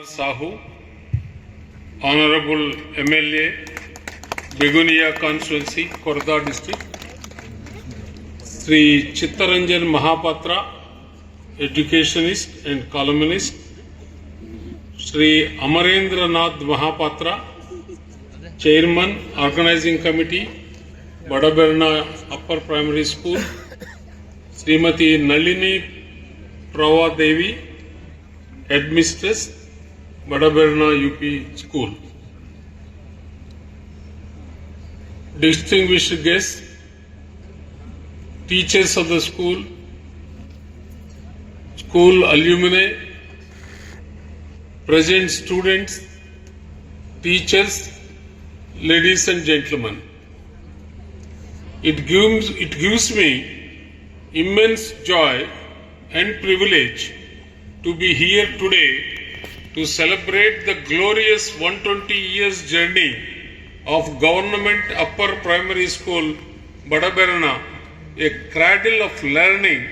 Sahu, Honorable MLA, Begunia Constituency, Khordha District, Sri Chittaranjan Mahapatra, Educationist and Columnist, Sri Amarendra Nath Mahapatra, Chairman, Organizing Committee, Badaberna Upper Primary School, Srimati Nalini Prava Devi, Headmistress, Badaberna UP School. Distinguished guests, teachers of the school, school alumni, present students, teachers, ladies and gentlemen. It gives me immense joy and privilege to be here today to celebrate the glorious 120 years journey of Government Upper Primary School, Badaberna, a cradle of learning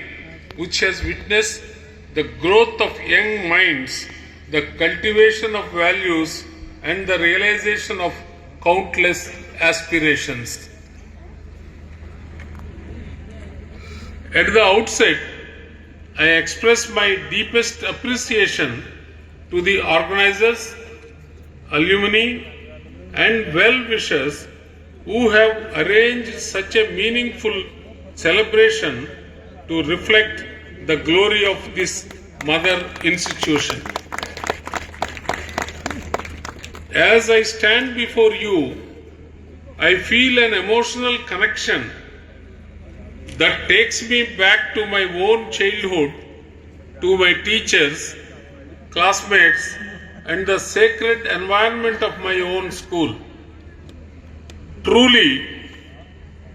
which has witnessed the growth of young minds, the cultivation of values and the realization of countless aspirations. At the outset, I express my deepest appreciation to the organizers, alumni and well-wishers who have arranged such a meaningful celebration to reflect the glory of this mother institution. As I stand before you, I feel an emotional connection that takes me back to my own childhood, to my teachers, classmates, and the sacred environment of my own school. Truly,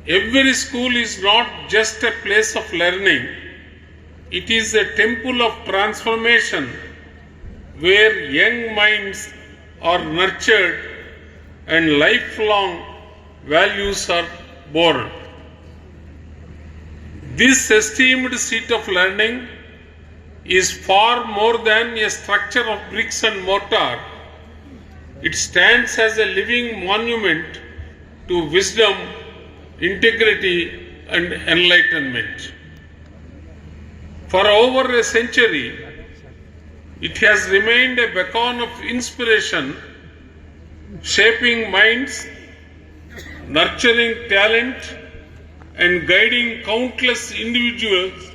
every school is not just a place of learning, it is a temple of transformation where young minds are nurtured and lifelong values are born. This esteemed seat of learning is far more than a structure of bricks and mortar. It stands as a living monument to wisdom, integrity, and enlightenment. For over a century, it has remained a beacon of inspiration, shaping minds, nurturing talent, and guiding countless individuals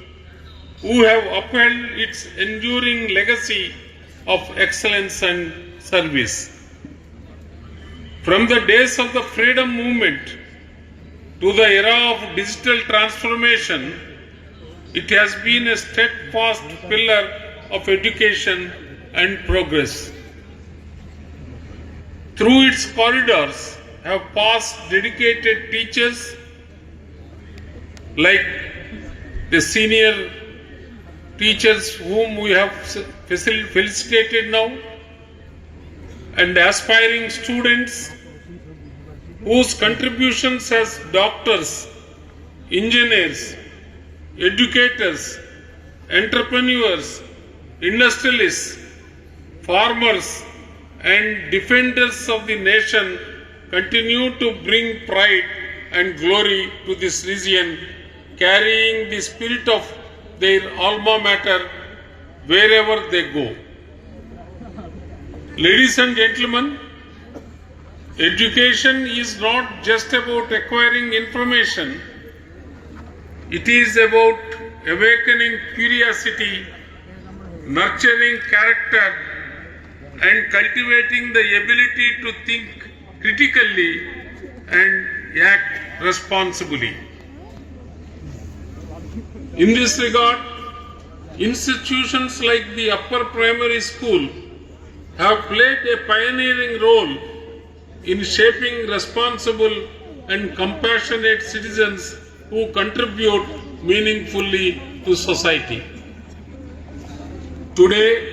who have upheld its enduring legacy of excellence and service. From the days of the freedom movement to the era of digital transformation, it has been a steadfast pillar of education and progress. Through its corridors have passed dedicated teachers like the senior teachers whom we have felicitated now, and aspiring students whose contributions as doctors, engineers, educators, entrepreneurs, industrialists, farmers, and defenders of the nation continue to bring pride and glory to this region, carrying the spirit of their alma mater wherever they go. Ladies and gentlemen, education is not just about acquiring information, it is about awakening curiosity, nurturing character, and cultivating the ability to think critically and act responsibly. In this regard, institutions like the Upper Primary School have played a pioneering role in shaping responsible and compassionate citizens who contribute meaningfully to society. Today,